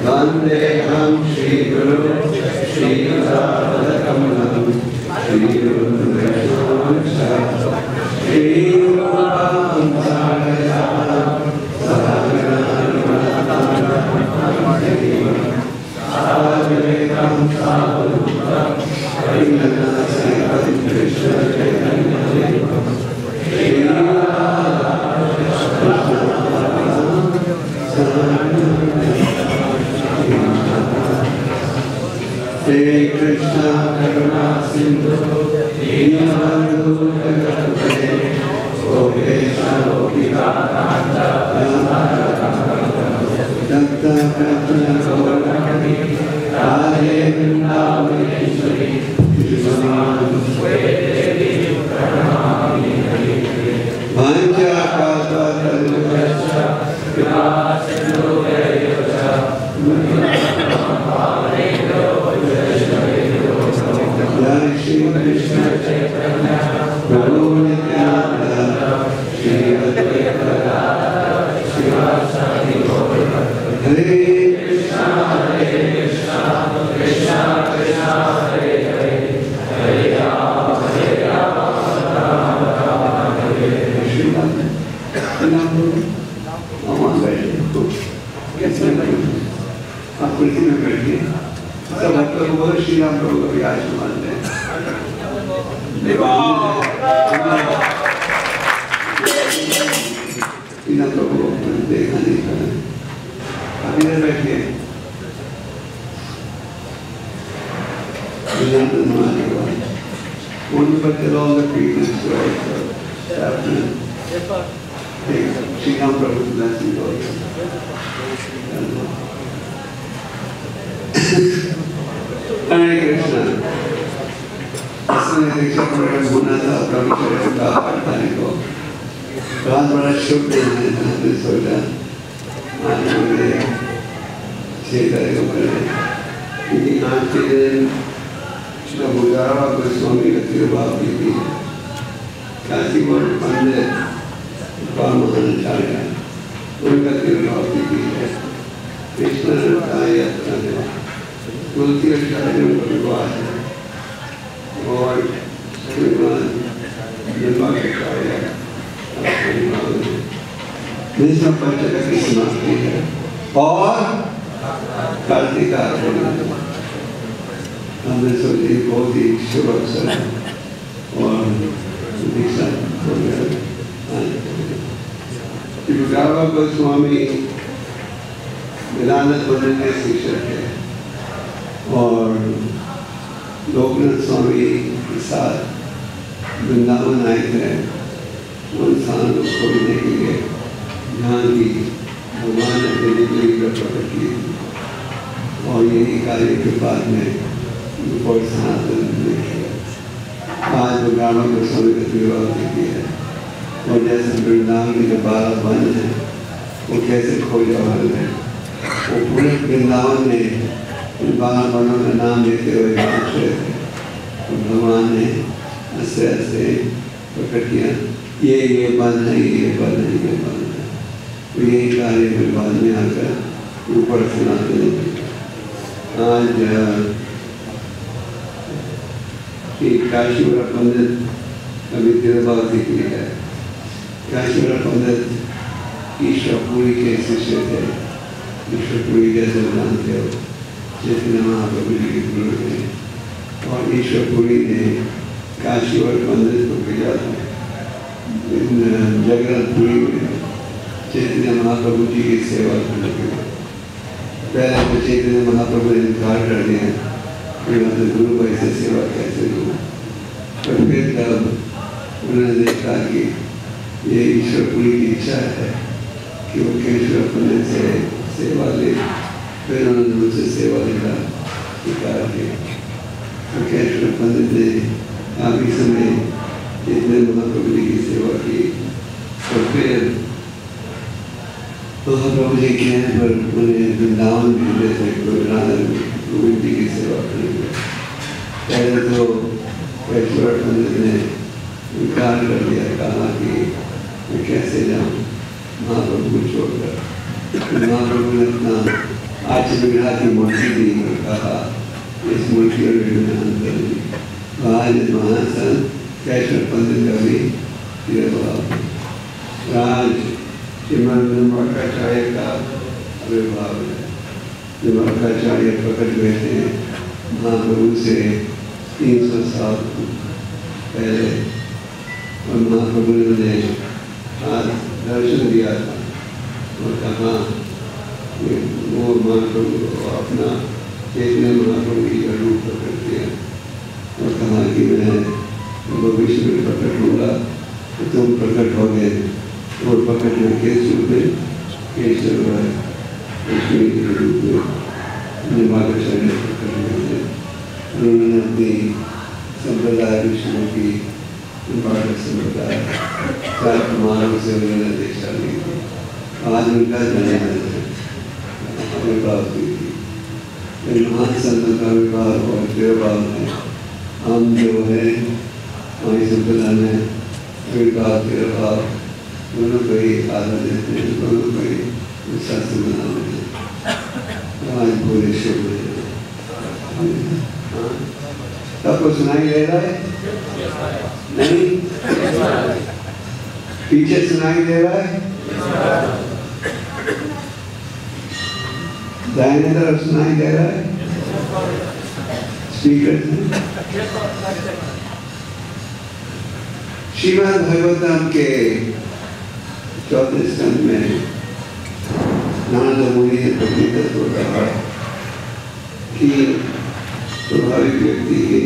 Vandeham Shri Guru Shri Radhakamalam Shri Guru Shri Rupam Sarayam Sadhvetam Sadhutam Harinasayam Krishna Chaitanya Shri Hare Krishna Karuna Sindhu Dīnabandhu Jagapate Gopesha Gopika Kanta Dakta Krishna Gaurani Radhe Vrindavaneshwari Krishnan Devi Pranamami Vancha Kalpa Taruvascha Kripa Sindhu Deyocha Jai Shri Krishna Chaitanya Prabhu Nityananda Shri Advaita Gadadhara Srivasadi Gaura Hare Krishna Krishna Krishna Hare Hare Hare Rama Rama Rama Hare Hare आप कुर्सी में बैठिए सब भक्तों को श्री राम प्रभु का विराज मानते हैं इन प्रभु को देखा नहीं कर आप इधर बैठिए only but tell all the treatments right Shri Ram Prabhu blessing also Hare Krishna. इसमें दीक्षा प्रोग्राम होना था प्रभु चरण का पढ़ने को बहुत बड़ा शुभ दिन है हमने सोचा आज मुझे 6 तारीख को करें क्योंकि आज के दिन जब गुजारा गोस्वामी का तिरुभाव की थी काशी पंडित महानाचार्य उनका तिरुभाव की है कृष्ण का यात्रा है तुलसी आचार्य का विवाह है और पंचक की समाप्ति है और कार्तिका हमने सोची बहुत ही शुभ अवसर है और दीक्षा गोस्वामी वेदांत मंदिर के शिक्षक है और लोकनाथ स्वामी के साथ वृंदावन आए थे उन स्थानों को खोजने के लिए जहाँ की भगवान ने देने के लिए प्रकट की और यही कार्य के बाद में कोई सनातन नहीं किया आज भगवान गोस्वामी का विवाह की है और जैसे वृंदावन के जो 12 वन है वो कैसे खोजा वाले हैं वो पूरे वृंदावन में इन 12 वनों का नाम लेते हुए नाच रहे थे तो भगवान ने ऐसे ऐसे प्रकट किया ये बन है ये बन है ये बन है तो यही कार्य फिर बाद में आकर ऊपर सुनाते हैं आज काशीवर पंडित अभी तिरुभाव की है काशीवर पंडित ईश्वरपुरी के शिष्य थे ईश्वरपुरी जैसे जानते हो चैतन्य महाप्रभु जी के गुरु थे और ईश्वरपुरी ने काशीवर पंडित को भेजा था जगन्नाथपुरी में चैतन्य महाप्रभु जी की सेवा करने के लिए पहले तो चैतन्य महाप्रभु ने इनकार कर दिया कि मतलब गुरु भाई से सेवा कैसे दूँ पर फिर तब उन्होंने देखा कि ये ईश्वरपुरी की इच्छा है कि वो केशव पंडित से सेवा ले फिर उन्होंने मुझसे सेवा लेना स्वीकार किया तो केशव पंडित ने काफी समय इतने महाप्रभु जी की सेवा की और फिर महाप्रभु जी के पर उन्हें वृंदावन भेजे थे गोविंद जी की सेवा करने के। पहले तो ऐश्वर्य पंडित ने विकार कर दिया, कहा कि मैं कैसे जाऊँ महाप्रभु को छोड़कर। महाप्रभु ने अपना आचमन की मूर्ति दी और कहा इस मूर्ति और अंतर नहीं। आज महासन कैश्वर पंडित का भी राज श्रीमद निम्बार्काचार्य का आविर्भाव है। निम्बार्काचार्य प्रकट हुए थे महाप्रभु से 300 साल पहले और महाप्रभु ने आज दर्शन दिया था और कहा वो महाप्रभु अपना चैतन्य महाप्रभु की रूप प्रकट किया और कहा कि मैं भविष्य में प्रकट होगा तो तुम प्रकट हो गए और प्रकट में केशव में केशव लक्ष्मी के रूप में निम्बार्काचार्य प्रकट हुए थे। उन्होंने अपनी संप्रदाय ऋषियों की निम्बार्क संप्रदाय 4 कुमारों से उन्होंने दीक्षा ली थी। आज उनका जन्मदिन है, आविर्भाव हुई थी। महान संतों का आविर्भाव और देवभाव है। हम जो है हमारी संप्रदाय में आविर्भाव देवभाव दोनों को ही आदर देते हैं, दोनों को ही उत्साह से मनाते हैं। आज पूरे शुभ है। सबको सुनाई दे रहा है? नहीं? पीछे सुनाई दे रहा है? दाहिने तरफ सुनाई दे रहा है? स्पीकर से? श्रीमद् भागवतम के 14 स्कंद में नारद मुनि ने प्रतित कहा कि स्वाभाविक व्यक्ति के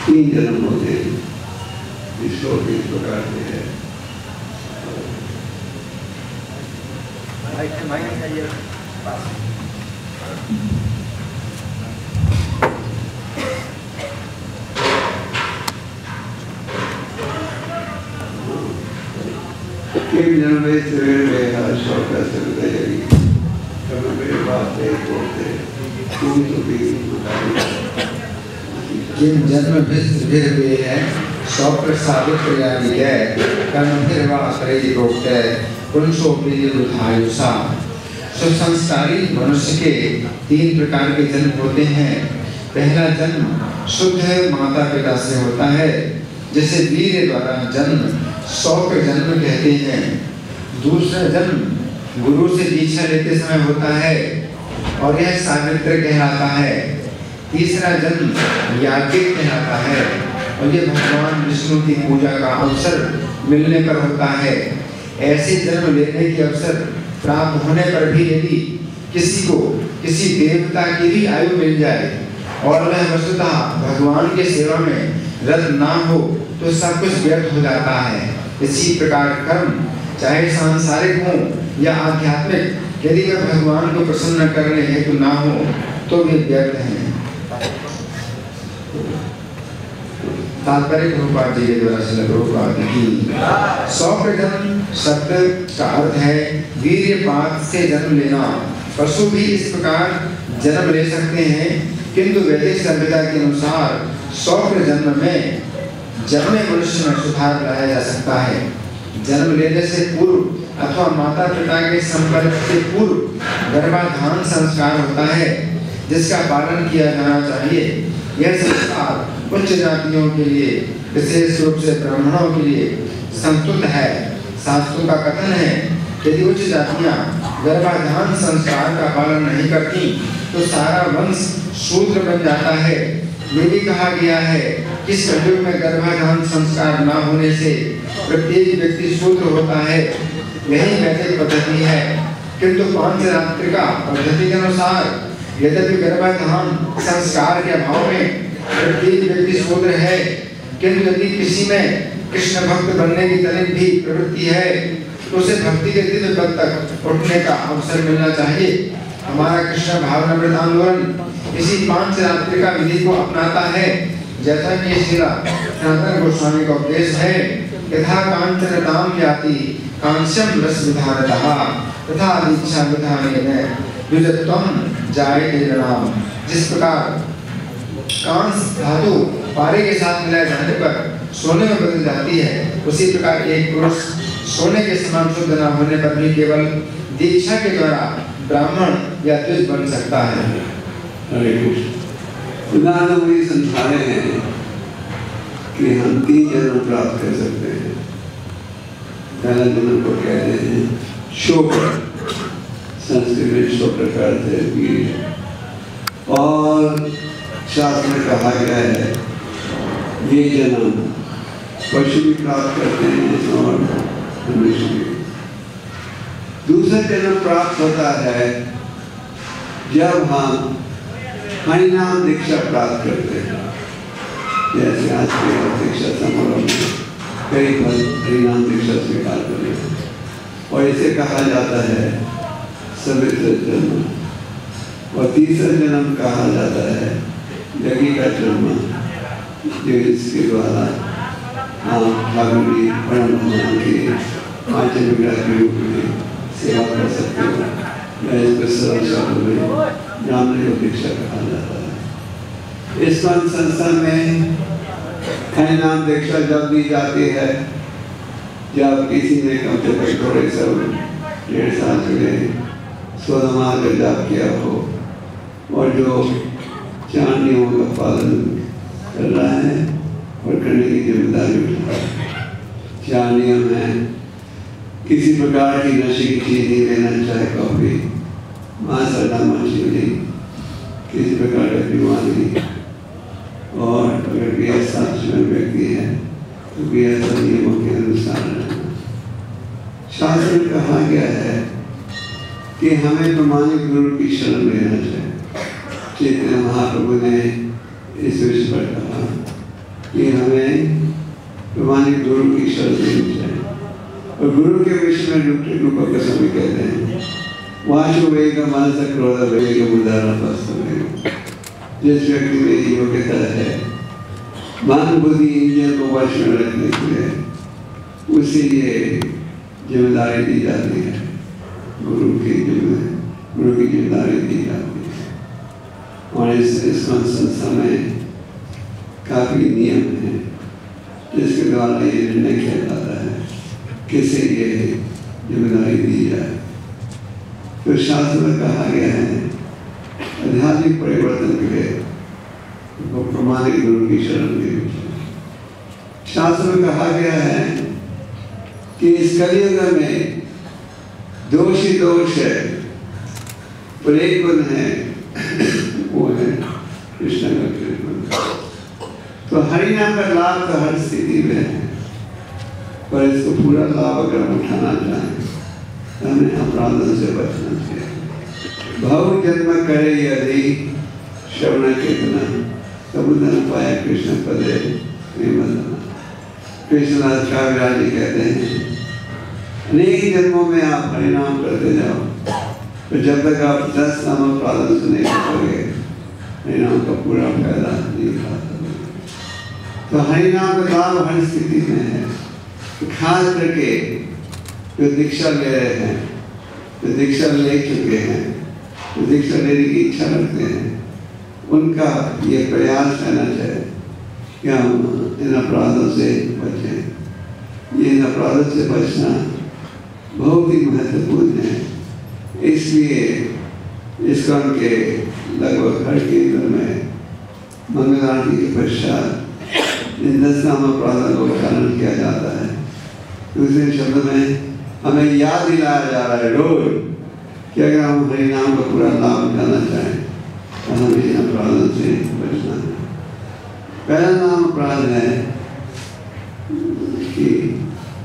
3 जन्म होते हैं। इस श्लोक इस प्रकार से है। एक जन्म में शरीर में हर शौक का सर्वदयी कभी मेरे बात नहीं बोलते तुम तो भी जिन जन्म फिर हुए हैं शौक साबित प्रयागी है कर्म फिर वासरे रोकते पुरुषों के युद्धायुषा। सुसंस्कारी मनुष्य के 3 प्रकार के जन्म होते हैं। पहला जन्म शुद्ध माता पिता से होता है, जिसे वीर्य द्वारा जन्म शौक जन्म कहते हैं। दूसरा जन्म गुरु से दीक्षा लेते समय होता है और यह सावित्र कहलाता है। तीसरा जन्म याज्ञिक कहलाता है और यह भगवान विष्णु की पूजा का अवसर मिलने पर होता है। ऐसे जन्म लेने के अवसर प्राप्त होने पर भी यदि किसी को किसी देवता की भी आयु मिल जाए और वह वस्तुतः भगवान के सेवा में रत ना हो तो सब कुछ व्यर्थ हो जाता है। इसी प्रकार कर्म चाहे सांसारिक हो या आध्यात्मिक, यदि वह भगवान को प्रसन्न करने हेतु ना हो तो वे व्यर्थ हैं। तात्पर्य प्रभुपाद जी के द्वारा श्रील प्रभुपाद की। शौक जन्म शब्द का अर्थ है वीर्यपात से जन्म लेना। पशु भी इस प्रकार जन्म ले सकते हैं, किंतु वैदिक सभ्यता के अनुसार शौक जन्म में जन्मे मनुष्य में सुधार लाया जा सकता है। जन्म लेने से पूर्व अथवा माता पिता के संपर्क से पूर्व गर्भाधान संस्कार होता है, जिसका पालन किया जाना चाहिए। यह संस्कार उच्च जातियों के लिए, विशेष रूप से ब्राह्मणों के लिए संस्तुत है। शास्त्रों का कथन है यदि उच्च जातियां गर्भाधान संस्कार का पालन नहीं करती तो सारा वंश शूद्र बन जाता है। ये भी कहा गया है कि इस कलयुग में गर्भाधान संस्कार न होने से प्रत्येक व्यक्ति शूद्र होता है। यही वैदिक पद्धति है, किंतु पांचरात्रिका पद्धति के अनुसार यद्यपि गर्भाधान संस्कार के अभाव में प्रत्येक व्यक्ति शूद्र है, किंतु यदि किसी में कृष्ण भक्त बनने की तनिक भी प्रवृत्ति है तो उसे भक्ति के दिव्य पद तक उठने का अवसर मिलना चाहिए। हमारा कृष्ण भावनामृत आंदोलन इसी पांचरात्रिका विधि को अपनाता है, जैसा कि श्रीला सनातन गोस्वामी का उपदेश है, यथा कांचन ताम याति कांस्यम रस विधानतः तथा दीक्षा विधानेन द्विजत्वम जायते नृणाम। जिस प्रकार कांस धातु पारे के साथ मिलाए जाने पर सोने में बदल जाती है, उसी प्रकार एक पुरुष सोने के समान शुद्ध न होने पर भी केवल दीक्षा के द्वारा ब्राह्मण या द्विज बन सकता है। हरे कृष्ण। उदाहरण वही समझाए हैं कि हम 3 जन्म प्राप्त कर सकते हैं। पहला जन्म को कहते हैं शोकर, संस्कृत में शोकर का अर्थ है वीर, और शास्त्र में कहा गया है ये जन्म पशु भी प्राप्त करते हैं और मनुष्य भी। दूसरा जन्म प्राप्त होता है जब हम हरिनाम दीक्षा प्राप्त करते हैं। जैसे आज के दीक्षा समारोह में कई बार हरिनाम दीक्षा स्वीकार करते हैं, और इसे कहा जाता है सवित्र जन्म। और तीसरा जन्म कहा जाता है यज्ञ का जन्म, जो इसके द्वारा ठाकुर जी परम भगवान के पांच विग्रह के रूप में सेवा कर सकते हो। या इसको सरल शब्द में ब्राह्मण दीक्षा कहा जाता है। इस संस्था में हरिनाम दीक्षा जब दी जाती है जब किसी ने कम से कम थोड़े से 1.5 साल पहले 16 माह का जाप किया हो और जो 4 नियमों का पालन कर रहा है और करने की जिम्मेदारी उठा है। 4 नियम हैं, किसी प्रकार की नशे की चीज नहीं लेना, चाहे कॉफी, मांस, अंडा, मछली, किसी प्रकार का बीमारी, और अगर गृहस्थ में व्यक्ति है तो गृहस्थ नियमों के अनुसार रहना। शास्त्र में कहा गया है कि हमें प्रमाणिक गुरु की शरण लेना चाहिए। चैतन्य महाप्रभु ने इस विषय पर कहा कि हमें प्रमाणिक गुरु की शरण लेनी चाहिए। और गुरु के विषय में रूपा गोस्वामी कहते हैं वाचो वेग मनस क्रोध वेग उदाहरण। जिस व्यक्ति में योग्यता है मन बुद्धि इंद्रियों को वश में रखने के लिए, उसे ये जिम्मेदारी दी जाती है, गुरु की जिम्मेदारी दी जाती है। और इस संस्था में काफी नियम है जिसके द्वारा ये निर्णय किया जाता है किसे ये जिम्मेदारी दी जाए। तो शास्त्र में कहा गया है आध्यात्मिक परिवर्तन के लिए प्रमाणिक गुरु की शरण लेनी चाहिए। शास्त्र में कहा गया है कि इस कलियुग में दोष ही दोष है, पर एक गुण है, वो है कृष्ण का कृष्ण। तो हरि नाम का लाभ तो हर स्थिति में है, पर इसको पूरा लाभ अगर हम उठाना चाहें तो हमें अपराधों से बचना चाहिए। भाव जन्म करे यदि श्रवण कीर्तन तब उधर पाया कृष्ण पदे प्रेमधन। कृष्णदास काव्यराज जी कहते हैं अनेक जन्मों में आप हरिनाम करते जाओ, तो जब तक आप 10 नाम अपराधों से नहीं बचोगे हरिनाम का पूरा फायदा नहीं उठा सकते। तो हरिनाम का लाभ हर स्थिति में है। तो खास करके जो दीक्षा ले रहे हैं, जो दीक्षा ले चुके हैं, जो दीक्षा लेने की इच्छा रखते हैं, उनका ये प्रयास रहना चाहिए कि हम इन अपराधों से बचें। ये इन अपराधों से बचना बहुत ही महत्वपूर्ण है। इसलिए इस्कॉन के लगभग हर केंद्र में मंगल आरती के पश्चात इन 10 नाम अपराधों को उच्चारण किया जाता है। दूसरे शब्द में हमें याद दिलाया जा रहा है रोज कि अगर हम हरि नाम का पूरा लाभ उठाना चाहें तो हमें इन अपराधों से बचना है। पहला नाम अपराध है कि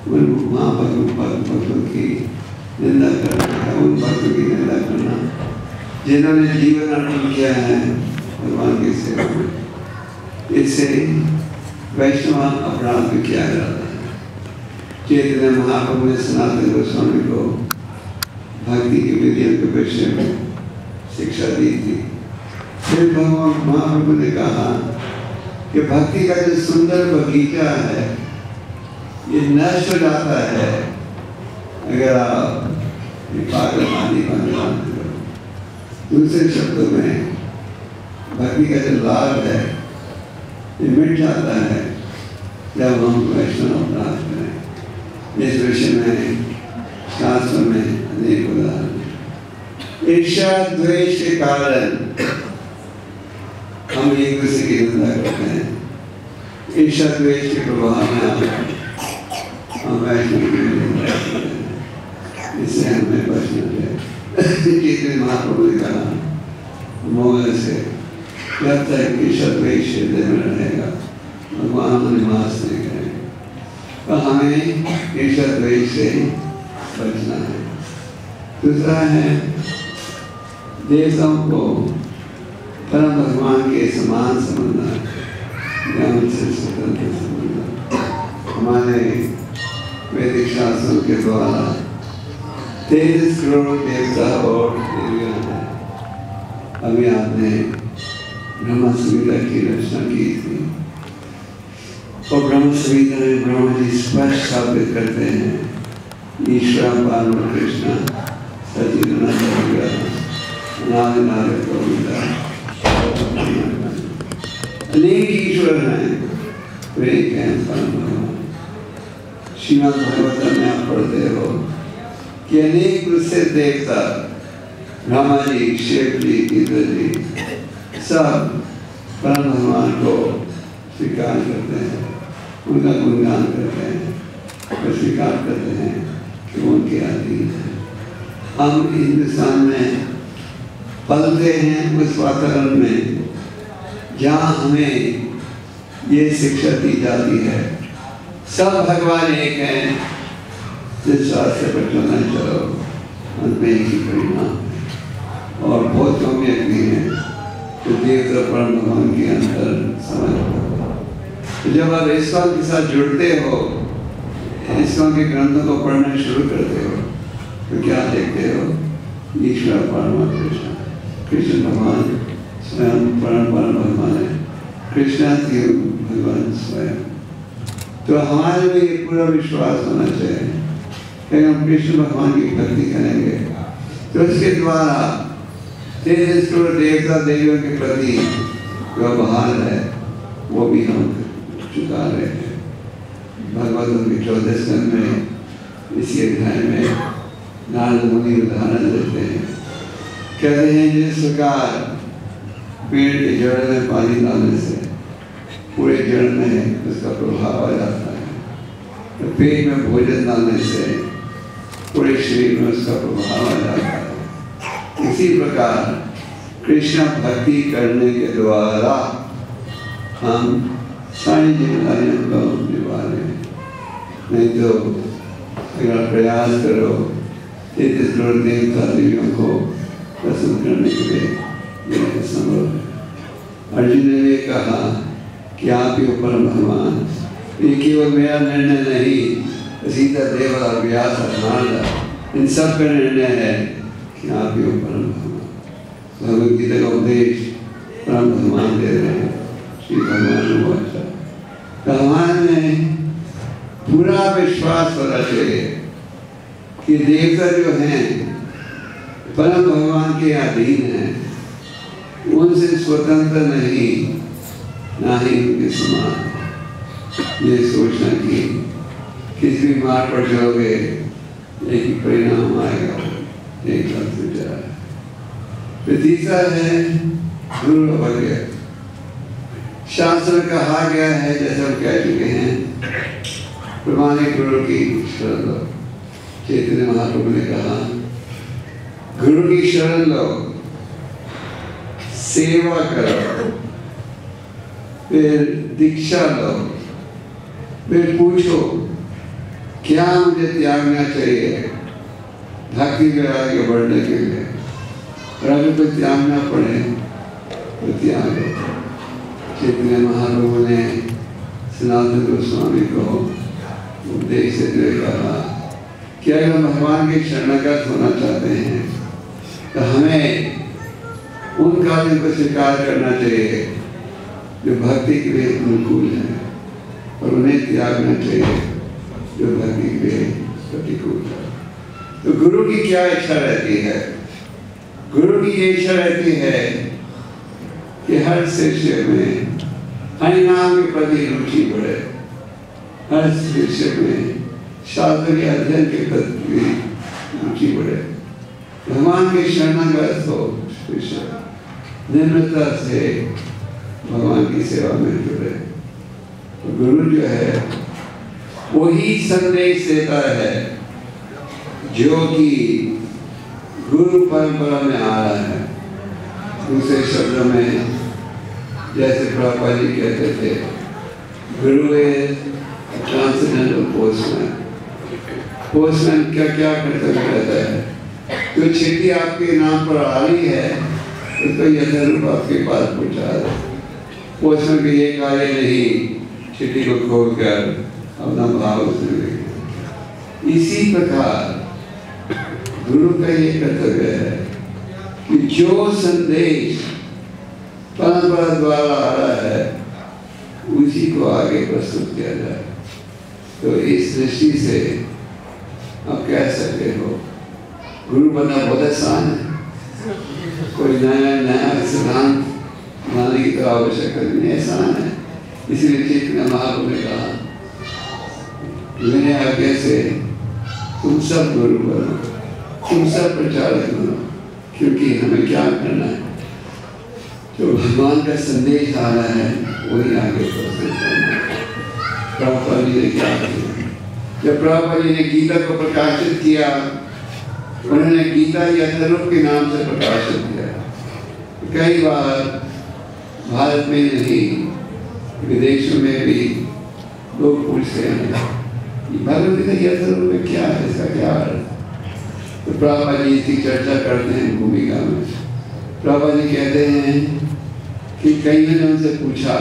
उन भक्तों की निंदा करना, उन भक्तों की निंदा करना जिन्होंने जीवन अर्पण किया है भगवान की सेवा में। इससे वैष्णव अपराध भी किया जाता है। चैतन्य महाप्रभु ने सनातन गोस्वामी को भक्ति की विधियों के विषय में शिक्षा दी थी। फिर भगवान महाप्रभु ने कहा कि भक्ति का जो सुंदर बगीचा है ये नष्ट हो जाता है अगर आप पागलमानी बन करो। दूसरे शब्दों में भक्ति का जो लाभ है ये मिट जाता है जब हम वैष्णव अपराध करें। इस विषय में शास्त्र में अनेक उदाहरण। ईर्ष्या द्वेष के कारण हम एक दूसरे की निंदा करते हैं। ईर्ष्या द्वेष के प्रभाव में हम वैष्णव की निंदा करते हैं। इससे हमें बचना चाहिए। जितने महाप्रभु ने कहा मोह से जब तक ईर्ष्या द्वेष हृदय में रहेगा भगवान निवास नहीं करेंगे, तो हमें ईर्ष्या द्वेष से बचना है। दूसरा है देवताओं को परम भगवान के समान समझना या उनसे स्वतंत्र समझना। हमारे वैदिक शास्त्रों के द्वारा 33 करोड़ देवता और देवियां हैं। अभी आपने ब्रह्म संहिता की रचना की थी और ब्रह्म संहिता में ब्रह्मा जी स्पष्ट स्थापित करते हैं ईश्वर पार्वती कृष्ण सच्चिदानंद अनादि गोविंदा अनेक ईश्वर हैं तो एक है परम भगवान। श्रीमद् भागवत में आप पढ़ते हो कि अनेक दूसरे देवता ब्रह्मा जी, शिव जी, इंद्र जी सब परम भगवान को स्वीकार करते हैं, उनका गुणगान करते हैं और स्वीकार करते हैं कि वो उनके अधीन है। हम हिंदुस्तान में पलते हैं उस वातावरण में जहाँ हमें ये शिक्षा दी जाती है सब भगवान एक हैं, जिस रास्ते पर चलना चलो अंत में एक ही परिणाम है। और बहुत कम व्यक्ति हैं तो देवता परम भगवान के अंदर समझ पाते। तो जब आप इस्कॉन के साथ जुड़ते हो, इस्कॉन के ग्रंथों को पढ़ना शुरू करते हो तो क्या देखते हो? ईश्वर परम कृष्ण भगवान स्वयं परम भगवान है। कृष्ण भगवान स्वयं। तो हमारे में ये पूरा विश्वास होना चाहिए कि हम कृष्ण भगवान की भक्ति करेंगे तो उसके द्वारा 33 करोड़ देवता देवियों के प्रति जो बहाल है वो भी हम चुका रहे हैं। भगवत के 14 स्कंद में इसी अध्याय में नारद मुनि उदाहरण देते हैं, कहते हैं जिस प्रकार पेड़ के जड़ में पानी डालने से पूरे जड़ में उसका प्रभाव आ जाता है, तो पेट में भोजन डालने से पूरे शरीर में उसका प्रभाव आ जाता है। इसी प्रकार कृष्ण भक्ति करने के द्वारा हम सारी जिम्मेदारियों को निभा रहे हैं। नहीं तो अगर प्रयास करो 33 करोड़ देवता देवियों को प्रसन्न करने के लिए यह संभव है। अर्जुन ने ये कहा कि आप ही परम भगवान, ये केवल मेरा निर्णय नहीं, सीता देव और व्यास नारद इन सब का निर्णय है कि आप ही परम भगवान। भगवद गीता का उपदेश परम भगवान दे रहे हैं, श्री भगवान वाचा। भगवान में पूरा विश्वास होना चाहिए कि देवता जो हैं परम भगवान के अधीन हैं, उनसे स्वतंत्र नहीं, ना ही उनके समान। ये सोचना कि किस भी मार्ग पर जाओगे एक ही परिणाम आएगा, एक लक्ष्य जाए। तीसरा है गुरु वगैरह। शास्त्र में कहा गया है, जैसे हम कह चुके हैं, प्रमाणिक गुरु की शरण लो। चैतन्य महाप्रभु ने कहा गुरु की शरण लो, सेवा करो, फिर दीक्षा लो, फिर पूछो क्या मुझे त्यागना चाहिए भक्ति में आगे बढ़ने के लिए। और अगर कोई त्यागना पड़े तो त्यागो। चैतन्य महाप्रभु ने सनातन गोस्वामी को उपदेश देते हुए कहा कि अगर हम भगवान के शरणागत होना चाहते हैं तो हमें उन कार्यों को स्वीकार करना चाहिए जो भक्ति के लिए अनुकूल है और उन्हें त्यागना चाहिए जो भक्ति के लिए प्रतिकूल है। तो गुरु की क्या इच्छा रहती है? गुरु की ये इच्छा रहती है कि हर शिष्य में हरिनाम के प्रति रुचि बढ़े, हर शिष्य में शास्त्रीय अध्ययन के प्रति रुचि बढ़े, भगवान के शरणागत हो शिष्य, निम्रता से भगवान की सेवा में जुड़े। तो गुरु जो है वही संदेश देता है जो कि गुरु परंपरा में आ रहा है। दूसरे शब्दों में जैसे प्रभुपाद जी कहते थे, गुरु इज ट्रांसेंडेंटल पोस्टमैन। पोस्टमैन क्या क्या कर्तव्य रहता है? तो चिट्ठी आपके नाम पर आ रही है उसको यथारूप आपके पास पहुँचा दे। पोस्टमैन का ये कार्य नहीं चिट्ठी को खोल कर अपना भाव उसमें लिखे। इसी प्रकार गुरु का ये कर्तव्य है कि जो संदेश परंपरा द्वारा आ रहा है उसी को आगे प्रस्तुत किया जाए। तो इस दृष्टि से आप कह सकते हो गुरु बनना बहुत आसान है। कोई नया सिद्धांत बनाने की तो आवश्यकता नहीं, आसान है। इसलिए चैतन्य महाप्रभु ने कहा मैंने आगे से तुम सब गुरु बनो, तुम सब प्रचारक बनो, क्योंकि हमें क्या करना है? जो भगवान का संदेश आ रहा है वही आगे प्रस्तुत करना है। प्रभुपाद जी ने क्या किया? जब प्रभुपाद जी ने गीता को प्रकाशित किया, उन्होंने गीता यथारूप के नाम से प्रकाशित किया। कई बार भारत में नहीं विदेशों में भी लोग पूछते हैं भगवद गीता यथारूप में क्या है, इसका क्या अर्थ? तो प्रभुपाद जी इसकी चर्चा करते हैं भूमिका में। प्रभुपाद जी कहते हैं कि कईयों ने उनसे पूछा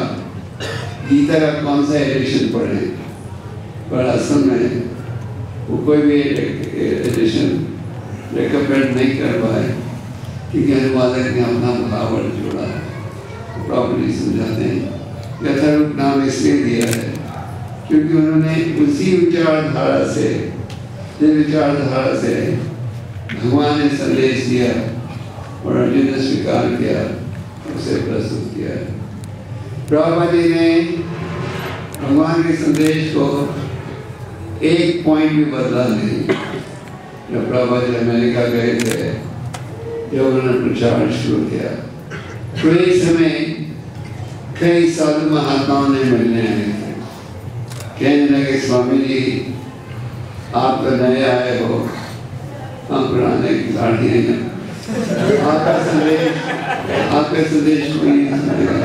गीता का कौन सा एडिशन पढ़ें, पर असल में वो कोई भी एडिशन रिकमेंड नहीं कर पाए क्योंकि अनुवादक ने अपना भावार्थ जोड़ा है। प्रॉपर्ली समझाते हैं यथारूप नाम इसलिए दिया है क्योंकि उन्होंने उसी विचारधारा से, जिस विचारधारा से भगवान ने संदेश दिया और अर्जुन ने स्वीकार किया, उसे प्रस्तुत किया है। प्रभुपाद जी ने भगवान के संदेश को एक पॉइंट भी बदला नहीं। जब प्रभुपाद जी अमेरिका गए थे, जब उन्होंने प्रचार शुरू किया, तो एक समय कई साधु महात्माओं ने मिलने आए थे। कहने लगे स्वामी जी आप तो नए आए हो, हम पुराने खिलाड़ी हैं, आपका संदेश कोई नहीं सुनेगा,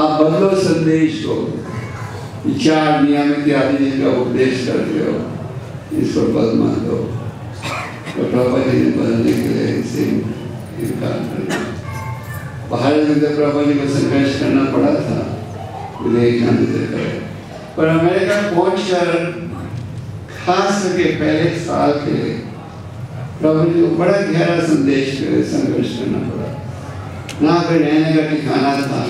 आप बदलो संदेश को। चार नियमित आदि जिनका उपदेश करते हो इस पर बल मान दो। तो प्रभुपाद जी ने बदलने के लिए इसे इनकार कर दिया। भारत में जब प्रभुपाद जी को संघर्ष करना पड़ा था विदेश जाने से पहले, पर अमेरिका पहुंचकर खास करके पहले साल के प्रभुपाद जी को बड़ा गहरा संदेश संघर्ष करना पड़ा। ना कोई रहने का ठिकाना था।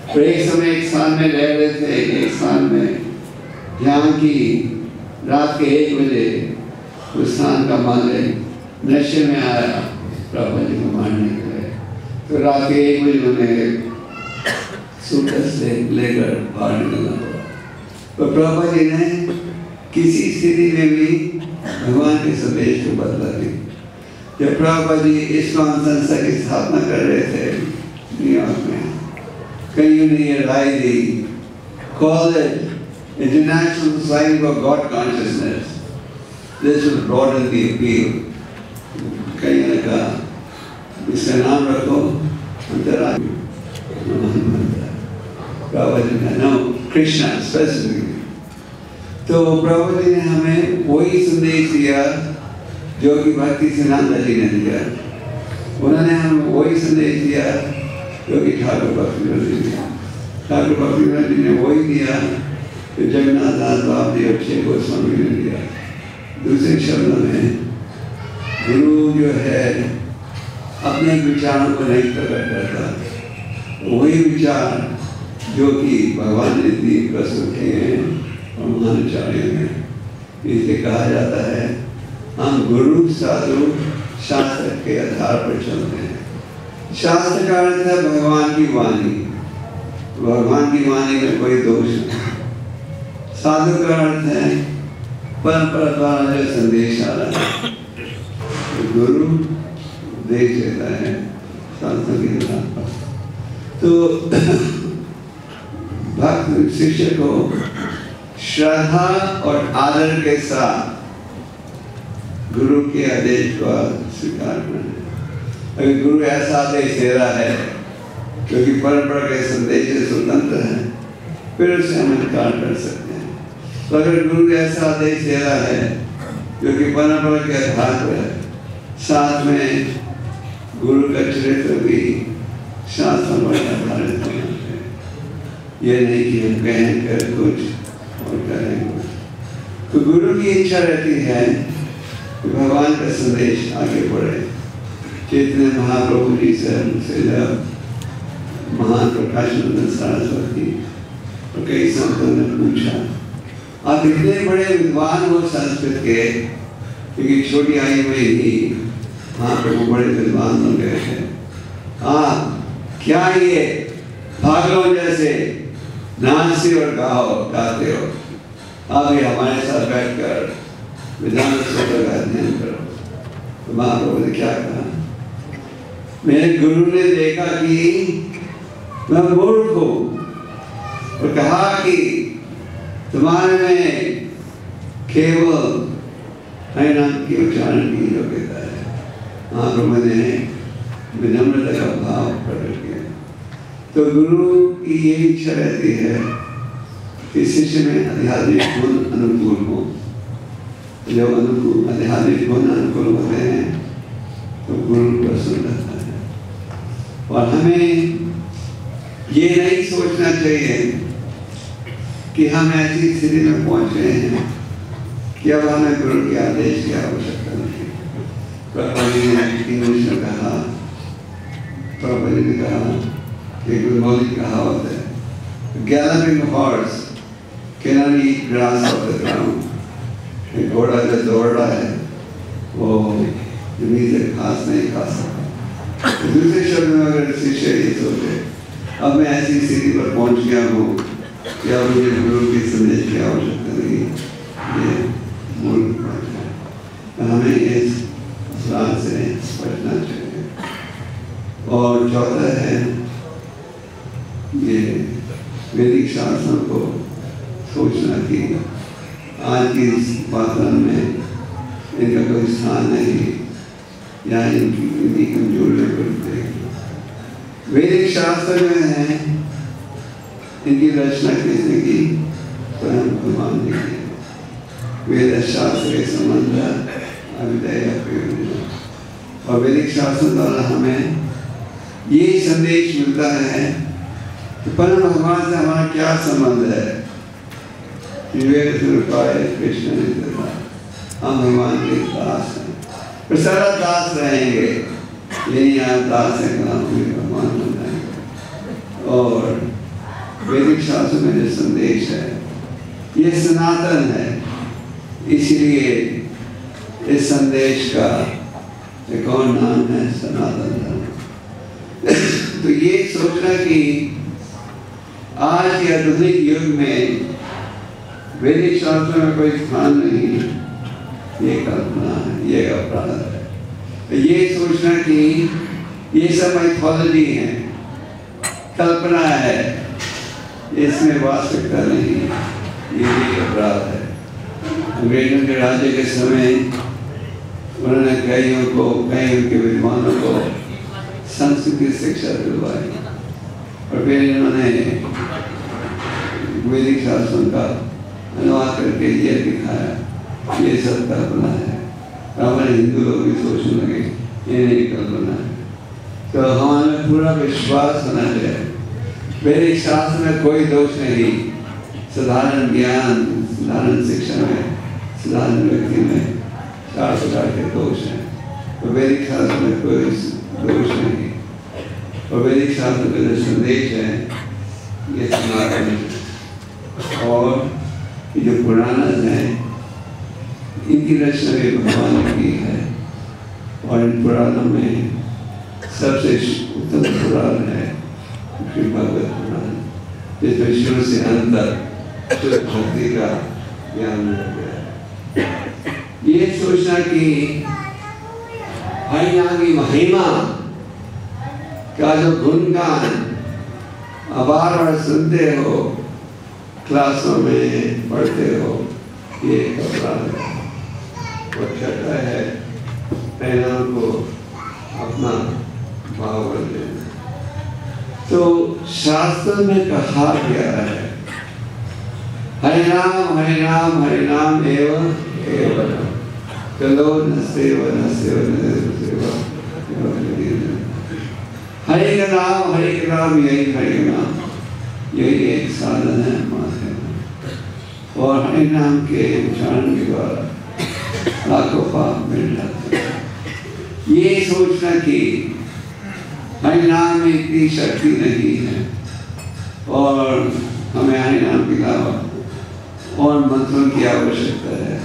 तो एक समय एक स्थान में रह रहे थे, एक स्थान में जहाँ की रात के 1 बजे उस स्थान का मालिक नशे में आया प्रभुपाद जी को मारने के लिए। तो रात के 1 बजे उन्हें सूटकेस से लेकर बाहर निकलना पड़ा। तो प्रभुपाद जी ने किसी स्थिति में भी भगवान के संदेश को बदला नहीं। जब प्रभुपाद जी इस्कॉन संस्था की स्थापना कर रहे थे न्यूयॉर्क में, कईयों ने ये राय दी, call it International Society for God Consciousness. This will broaden the appeal. कईयों ने कहा इसका नाम रखो अंतरात्मा। प्रभुपाद जी ने नाम कृष्णा स्पेसिफिकली। तो प्रभुपाद जी ने हमें वही संदेश दिया जो कि भक्ति सिद्धांत जी ने दिया। उन्होंने हमें वही संदेश दिया जो कि ठाकुर भक्तिवेदांत जी ने दिया। ठाकुर भक्तिवेदांत जी ने वही दिया जो जगन्नाथ दास बाबा और छह गोस्वामी ने दिया। दूसरे शब्दों में गुरु जो है अपने विचारों को नहीं प्रकट करता, वही विचार जो कि भगवान ने दीन प्रस्तुत किए हैं और महानाचार्यों ने। इसे कहा जाता है हम गुरु साधु शास्त्र के आधार पर चलते हैं। शास्त्र का अर्थ है भगवान की वाणी। भगवान की वाणी में कोई दोष नहीं। साधु का अर्थ है परंपरा द्वारा जो संदेश आ रहा है, गुरु देख लेता है शास्त्र के आधार पर। तो भक्त शिष्य को श्रद्धा और आदर के साथ गुरु के आदेश को स्वीकार करना है। अगर गुरु ऐसा आदेश दे रहा है क्योंकि परंपरा के संदेश से स्वतंत्र है, फिर उसे हम इनकार कर सकते हैं। तो अगर गुरु ऐसा आदेश दे रहा है क्योंकि परंपरा के आधार पर है, साथ में गुरु का चरित्र भी शास्त्र पर आधारित होना चाहिए। ये नहीं कि हम कहें कर कुछ और करें कुछ। तो गुरु की इच्छा रहती है कि भगवान का संदेश आगे बढ़े। चैतन्य महाप्रभु जी से जब महान प्रकाशानंद सरस्वती और कई संतों ने पूछा, आप इतने बड़े विद्वान हो संस्कृत के, क्योंकि छोटी आयु में ही महाप्रभु बड़े विद्वान बन गए थे, आप क्या ये पागलों जैसे नाचते और गाते हो? आप ये हमारे साथ बैठकर विधान सूत्र का अध्ययन करो। तो महाप्रभु ने क्या कहा? मेरे गुरु ने देखा कि मैं मूर्ख हूँ और कहा कि तुम्हारे में केवल हरिनाम के उच्चारण की योग्यता है। महाप्रभु ने विनम्रता का भाव प्रकट किया। तो गुरु की ये इच्छा रहती है कि शिष्य में आध्यात्मिक गुण अनुकूल हो। जब आध्यात्मिक गुण अनुकूल होते हैं तो गुरु प्रसन्न रहता है। और हमें ये नहीं सोचना चाहिए कि हम ऐसी स्थिति में पहुंच गए हैं कि अब हमें गुरु के आदेश की आवश्यकता नहीं। प्रभु जी ने इंग्लिश में कहा, प्रभु जी ने कहा कि गुरमौली कहावत है, galloping horse cannot eat grass of the ground. घोड़ा जो दौड़ रहा है वो जमीन से घास नहीं खा सकता। दूसरे शब्द में अगर शिष्य ये सोचे अब मैं ऐसी स्थिति पर पहुंच गया हूँ कि अब मुझे गुरु के संदेश की आवश्यकता नहीं, ये मूल बात है। तो हमें इस बात से बचना चाहिए। और चौथा है ये वैदिक शास्त्रों को सोचना कि आज की इस वातावरण में इनका कोई स्थान नहीं या इनकी कमजोरियों पर देखें। वैदिक शास्त्र में है इनकी रचना किसने की? स्वयं भगवान ने की। वेद शास्त्र के संबंध अभिदया और वैदिक शास्त्र द्वारा हमें ये संदेश मिलता है कि परम भगवान से हमारा क्या संबंध है। कृष्ण ने कहा हम भगवान के दास हैं, पर सारा दास रहेंगे, लेकिन यहाँ दास है भगवान बन जाएंगे। और वैदिक शास्त्र में जो संदेश है ये सनातन है, इसलिए इस संदेश का एक और नाम है सनातन धर्म। तो ये सोचना कि आज के आधुनिक युग में वैदिक शास्त्र में कोई स्थान नहीं, ये कल्पना है, ये अपराध है। तो ये सोचना कि ये सब माइथोलॉजी है, कल्पना है, इसमें वास्तविकता नहीं, ये भी अपराध है। अंग्रेजों के राज्य के समय उन्होंने कई उनके विद्वानों को संस्कृत की शिक्षा दिलवाई और फिर इन्होंने वैदिक शास्त्रों का अनुवाद करके ये दिखाया ये सब कल्पना है। हमारे हिंदू लोग भी सोचने लगे ये नहीं कल्पना है। तो हमारा पूरा विश्वास होना चाहिए वैदिक शास्त्र में कोई दोष नहीं। साधारण ज्ञान, साधारण शिक्षा में, साधारण व्यक्ति में 4 प्रकार के दोष हैं। तो वैदिक शास्त्र में कोई दोष नहीं। और वैदिक शास्त्र का जो संदेश है ये सनातन है। और ये जो पुराना है इनकी रचना भी भगवान ने की है। और इन पुराणों में सबसे उत्तम पुराण है श्री भागवत पुराण, जिसमें शुरू से अंत तक शुद्ध भक्ति का ज्ञान मिल गया। ये सोचना कि हरिनाम की महिमा का जो गुणगान बार बार सुनते हो, क्लासों में पढ़ते हो, ये अपराध है। वो छठा है हरिनाम को अपना भाव कर देना। तो शास्त्र में कहा गया है हरिनाम हरिनाम हरिनाम एवं एवं चलो न सेव न सेव न सेव। हरि का नाम यही हरि नाम, यही एक साधन है हमारे। और हरि नाम के उच्चारण के द्वारा लाखों पाप मिल जाते हैं। ये सोचना कि हरि नाम में इतनी शक्ति नहीं है और हमें हरि नाम के अलावा और मंत्रों की आवश्यकता है,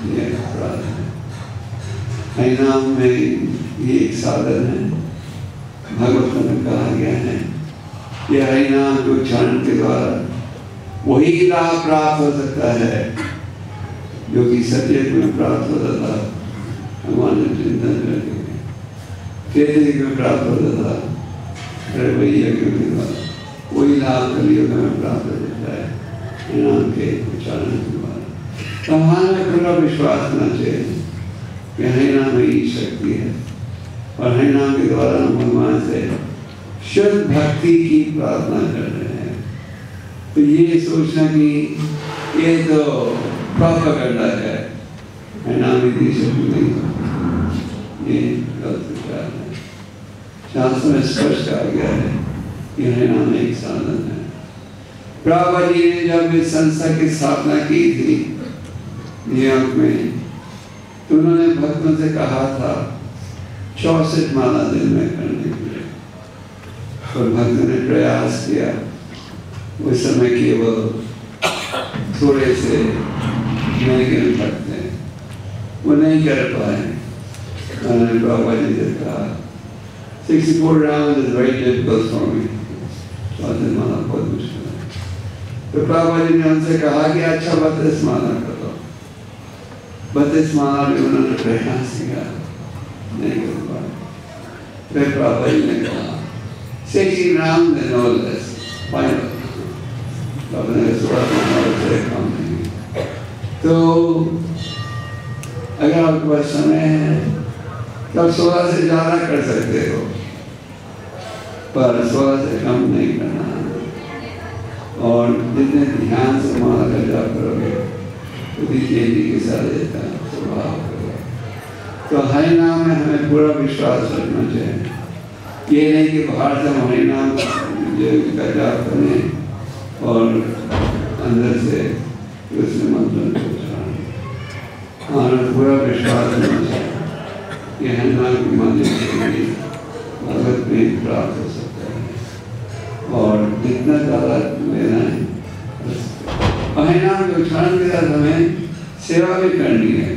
ये अपराध है। हरि नाम में ये एक साधन है। भगवत में कहा गया है कि हरि नाम के उच्चारण के द्वारा वही लाभ प्राप्त हो सकता है जो कि सचेत में प्राप्त होता था हमारे चिंतन करके, केतली में प्राप्त होता था अरे भैया के द्वारा, वही लाभ कलियुग में प्राप्त हो जाता है हरि नाम के उच्चारण के द्वारा। तो हमारा पूरा विश्वास होना चाहिए कि हरि नाम में ही शक्ति है और हरि नाम के द्वारा हम भगवान से शुद्ध भक्ति की प्रार्थना कर रहे हैं। तो ये सोचना कि ये तो प्रोपेगेंडा है, हरि नाम की शक्ति नहीं, ये गलत विचार है। शास्त्र में स्पष्ट कहा गया है कि हरि नाम एक साधन है। प्रभुपाद जी ने जब इस संस्था की स्थापना की थी न्यूयॉर्क में, तो उन्होंने भक्तों से कहा था 64 माला दिन में करने के लिए। और भक्तों ने प्रयास किया, उस समय केवल थोड़े से भक्त थे, वो नहीं कर पाए। उन्होंने बाबा जी से कहा 64 rounds is very difficult for me, 64 माला बहुत मुश्किल है। तो बाबा जी ने उनसे कहा कि अच्छा 32 माला कर दो। 32 माला में उन्होंने प्रयास किया, नहीं कर पाए। फिर बाबा जी ने कहा 60 rounds and no less, final। बाबा ने 16 माला से कम नहीं। तो अगर आपके पास समय है तो आप 16 से ज़्यादा कर सकते हो, पर 16 से कम नहीं करना। और जितने ध्यान से माला का जाप करोगे उतनी तेजी के साथ देता स्वभाव करोगे। तो हरि नाम में हमें पूरा विश्वास रखना चाहिए। ये नहीं कि बाहर से हरि नाम का जाप करें और अंदर से उसमें मंत्र हमारा पूरा विश्वास होना चाहिए कि हरि नाम के माध्यम से भगवत प्रेम प्राप्त हो सकता है और जितना ज़्यादा लेना है। हरि नाम के उच्चारण के साथ हमें सेवा भी करनी है।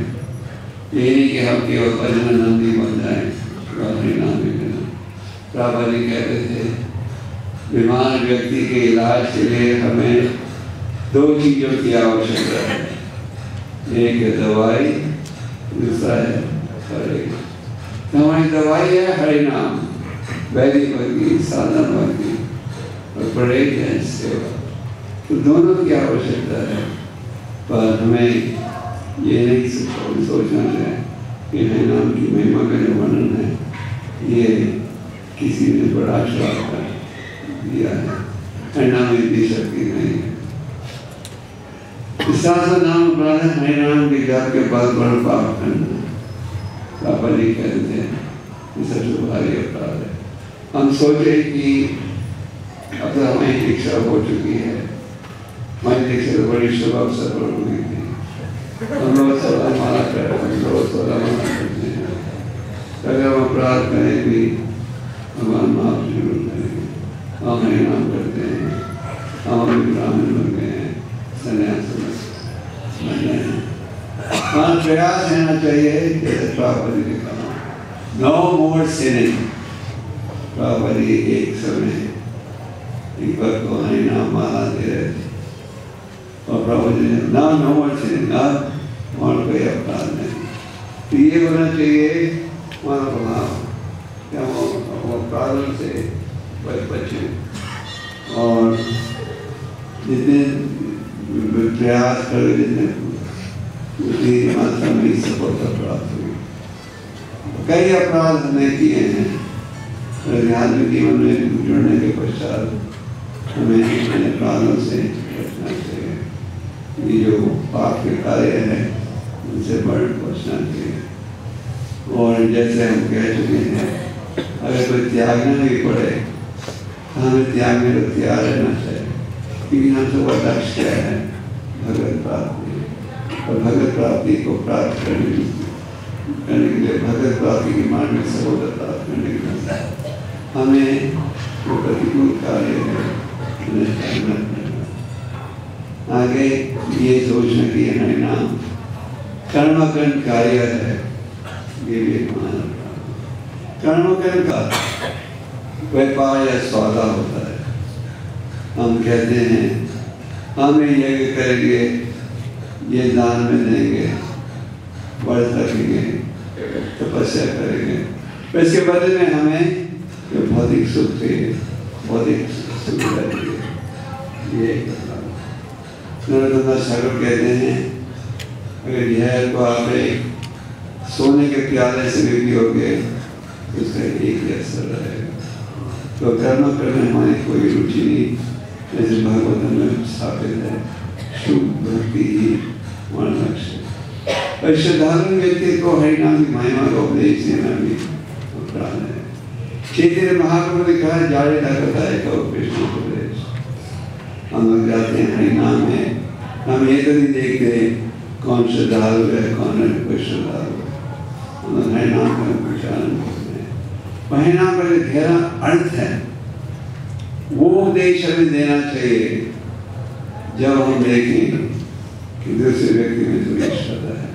ये नहीं कि हम केवल भजन नंदी बन जाए, हरि नाम भी करना। प्रभुपाद जी कहते थे बीमार व्यक्ति के इलाज के लिए हमें 2 चीज़ों की आवश्यकता है, एक है दवाई, दूसरा है हरि। तो हमारी दवाई है हरि नाम, वैदिक भक्ति, साधन भक्ति, और परहेज है सेवा। तो दोनों की आवश्यकता है, पर हमें ये नहीं सोचना चाहिए कि हरि नाम की महिमा का जो वर्णन है ये किसी ने बड़ा श्राप कर दिया है। हरि नाम में इतनी शक्ति नहीं है। नाम अपराध है, हरि नाम के जाप के बाद बड़ा पाप करना। पापा जी कहते हैं सबसे भारी अपराध है। हम सोचे कि अब तो हमारी दीक्षा हो चुकी है, हमारी दीक्षा तो बड़ी शुभ अवसर पर हुई थी, हम लोग 16 माला कर रहे हैं, हम लोग 16 माला करते हैं। अगर हम अपराध करें भी भगवान माफ जरूर करेंगे। हम हरि नाम करते हैं, वहाँ प्रयास रहना चाहिए जैसे प्रभुपाद जी ने कहा, नो मोर सिनिंग। प्रभुपाद जी एक समय एक बार को हरिनाम माला दे रहे थे और प्रभुपाद जी ने नो मोर सिनिंग, अब और कोई अपराध नहीं। तो ये होना चाहिए हमारा प्रभाव, क्या वो अपराधों से बचे और जितने प्रयास करो जितने उतनी मात्रा में सफलता प्राप्त हुई। कई अपराध हमने किए हैं, आध्यात्मिक जीवन में जुड़ने के पश्चात हमें अपने अपराधों से बचना चाहिए। ये जो पाप के कार्य है उनसे बचना चाहिए। और जैसे हम कह चुके हैं, अगर कोई त्यागना भी पड़े तो हमें त्यागने को तैयार रहना चाहिए, क्योंकि हम सबका लक्ष्य क्या है? भगवत प्राप्ति। और भगवत प्राप्ति को प्राप्त करने के लिए भगवत प्राप्ति के मार्ग में सफलता प्राप्त करने के लिए हमें जो प्रतिकूल कार्य है उन्हें त्यागना पड़ेगा। आगे ये सोचना कि हरिनाम कर्मकर्ण कार्य है, ये भी एक माना। कर्मकर्ण का व्यापार या सौदा होता है। हम कहते हैं हम यज्ञ करेंगे, ये दान में देंगे, व्रत रखेंगे, तपस्या करेंगे, इसके बदले में हमें जो भौतिक सुख चाहिए, भौतिक सुविधा चाहिए। ये नरोत्तम ठाकुर कहते हैं अगर जहर को आप एक सोने के प्याले से भी पियोगे उसका एक ही असर रहेगा। तो कर्म करने हमारी कोई रुचि नहीं, जैसे भागवतम में स्थापित है, शुभ भक्ति ही हमारा लक्ष्य। और श्रद्धालु व्यक्ति को हरिनाम की महिमा को उपदेश देना भी अपराध है। चैतन्य महाप्रभु ने कहा जाड़े लगता है कहो कृष्ण उपदेश। हम लोग जाते हैं हरिनाम में, हम ये तो नहीं देखते कौन श्रद्धालु है कौन है कोई श्रद्धालु है, हम लोग हरिनाम का प्रचारण करते हैं। हरिनाम का गहरा अर्थ है वो उपदेश हमें देना चाहिए जब हम देखें कि दूसरे व्यक्ति में थोड़ी श्रद्धा है।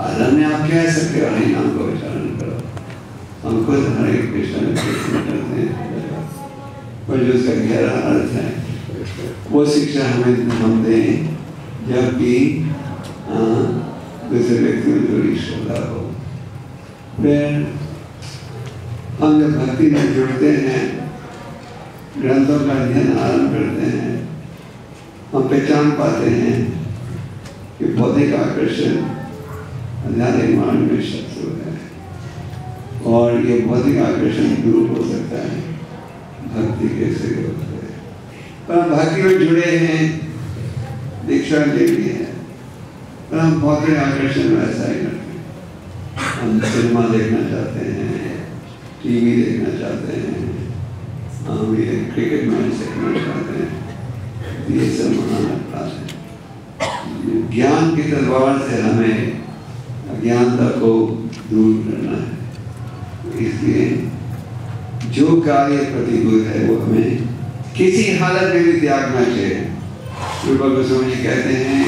आदम ने आप कह सकते हो हरिनाम का उच्चारण करो, हम खुद हरे कृष्ण करते हैं, पर जो उसका गहरा अर्थ है वो शिक्षा हमें हम दें जबकि दूसरे व्यक्ति में थोड़ी श्रद्धा हो। फिर हम जब भक्ति में जुड़ते हैं, ग्रंथों का अध्ययन आरंभ करते हैं, हम पहचान पाते हैं कि भौतिक आकर्षण आध्यात्मिक मार्ग में शत्रु है और ये भौतिक आकर्षण दूर हो सकता है, भक्ति कैसे होती है। पर हम भक्ति में जुड़े हैं, दीक्षा ले ली है, पर हम भौतिक आकर्षण में ऐसा ही करते हैं। हम सिनेमा देखना चाहते हैं, टीवी देखना चाहते हैं, हम ये क्रिकेट मैच देखना चाहते हैं, ये सब महान अपराध है। ज्ञान की तलवार से हमें अज्ञानता को दूर करना है, इसलिए जो कार्य प्रतिकूल है वो हमें किसी हालत में भी त्यागना चाहिए। रूपा गोस्वामी कहते हैं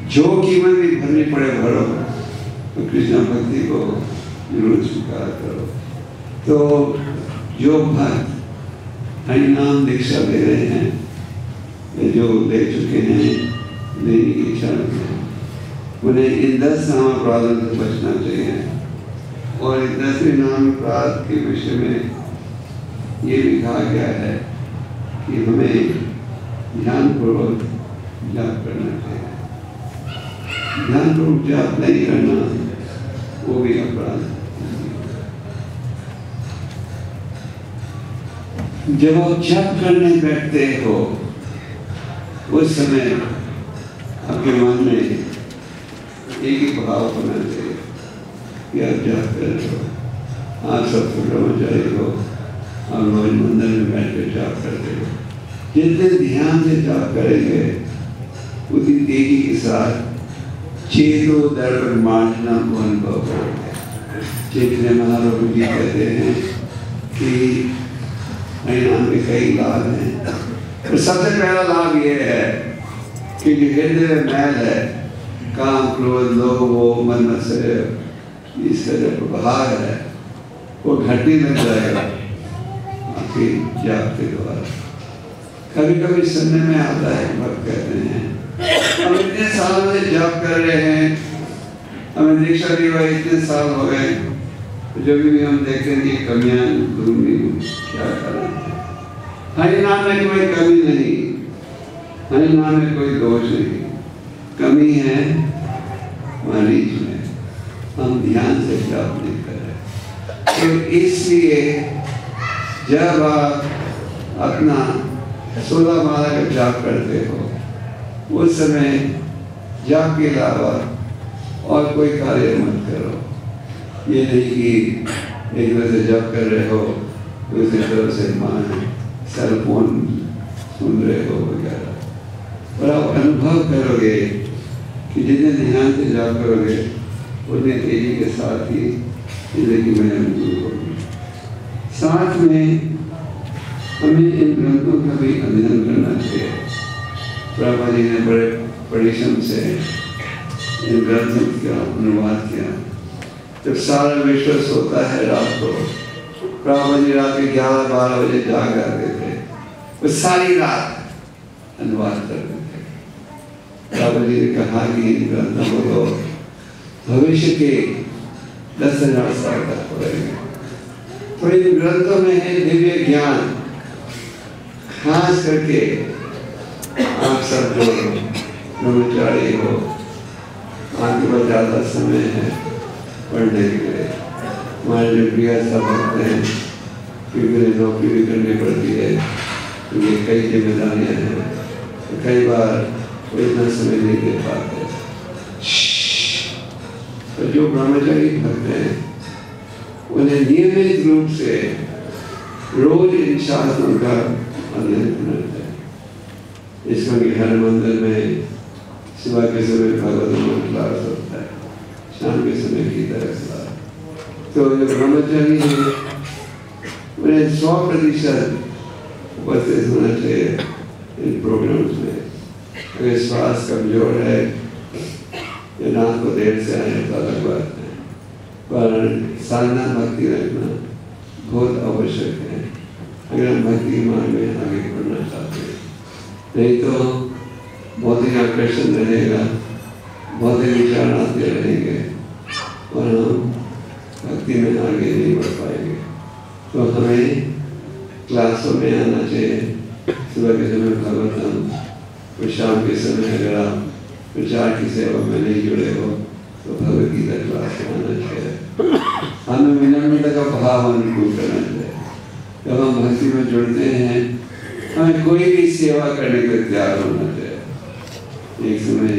जो कीमत भी भरनी पड़े भरो, तो कृष्ण भक्ति को जरूर स्वीकार करो। तो जो भक्त हरिनाम दीक्षा दे रहे हैं, जो ले चुके हैं, लेने की इच्छा रखते हैं, उन्हें इन 10 नाम अपराधों से बचना चाहिए। और इन 10 नाम अपराध के विषय में ये भी कहा गया है कि हमें ध्यानपूर्वक जाप करना चाहिए। ध्यानपूर्वक जाप नहीं करना वो भी अपराध है। जब आप जप करने बैठते हो उस समय आपके मन में एक ही भाव होना चाहिए कि आप जाप कर रहे हो, आप सब ब्रह्मचारी हो, आप रोज मंदिर में बैठ कर जाप करते हो। जितने ध्यान से जाप करेंगे उतनी तेजी के साथ चेतो दर्पण मार्जना को अनुभव करेंगे। चैतन्य महाप्रभु जी कहते हैं कि हरिनाम के कई लाभ हैं, और सबसे पहला लाभ ये है कि जो हृदय में मैल है काम क्रोध लोभ वो मन मत्सर इसका जो भाग है वो घटने लग जाएगा आपकी जाप के द्वारा। कभी कभी सुनने में आता है, भक्त कहते हैं हम इतने सालों से जाप कर रहे हैं, हमें दीक्षा दी हुई इतने साल हो गए, जो भी हम देखते हैं कि कमियां ढूंढनी क्या करें। हरि नाम में कोई कमी नहीं, हरि नाम में कोई दोष नहीं, कमी है हमारी में, हम ध्यान से जाप नहीं कर रहे। तो इसलिए जब आप अपना 16 माला का जाप करते हो उस समय जाप के अलावा और कोई कार्य मत करो। ये नहीं कि एक तरह से जाप कर रहे हो दूसरी तरफ से सेल फोन सुन रहे हो वगैरह। और आप अनुभव करोगे कि जितने ध्यान से जाप करोगे उतने तेजी के साथ ही जिंदगी में अनुभव होगी। साथ में हमें इन ग्रंथों का भी अध्ययन करना चाहिए। प्रभा जी ने बड़े परिश्रम से इन ग्रंथों का अनुवाद किया। जब सारा विश्व सोता है रात को, प्रभा जी रात के 11-12 बजे जाग आते थे, वो सारी रात अनुवाद करते थे। प्रभा जी ने कहा कि इन ग्रंथों को भविष्य के 10,000 साल तक पढ़ेंगे। तो इन ग्रंथों में है दिव्य ज्ञान। खास करके आप सब जो ब्रह्मचारी हो, आपके पास ज़्यादा समय है पढ़ने के लिए। हमारे जो प्रिय सब होते हैं क्योंकि नौकरी भी करनी पड़ती है, क्योंकि कई जिम्मेदारियां हैं, तो कई बार वो इतना समय नहीं दे पाते। तो जो ब्रह्मचारी भक्त हैं उन्हें नियमित रूप से रोज इन शास्त्रों का अध्ययन करना चाहिए। इसमें कि हर मंदिर में सुबह के समय भगवत क्लास होता है, शाम के समय की तरह क्लास। तो जो ब्रह्मचारी है उन्हें 100% उपस्थित होना चाहिए इन प्रोग्राम्स में। अगर स्वास्थ्य कमजोर है या रात को देर से आने तो अलग बात है, पर साधना भक्ति रखना बहुत आवश्यक है अगर हम भक्ति मार्ग में आगे बढ़ना चाहते हैं। नहीं तो भौतिक आकर्षण रहेगा, भौतिक विचार आते रहेंगे और हम भक्ति में आगे नहीं बढ़ पाएंगे। तो हमें क्लासों में आना चाहिए। सुबह के समय भागवतम और शाम के समय अगर आप प्रचार की सेवा में नहीं जुड़े हो तो भगवद गीता क्लास में आना चाहिए। हमें विनम्रता का भाव अनुकूल करना चाहिए। जब हम भक्ति में जुड़ते हैं हमें कोई भी सेवा करने के लिए तैयार होना चाहिए। एक समय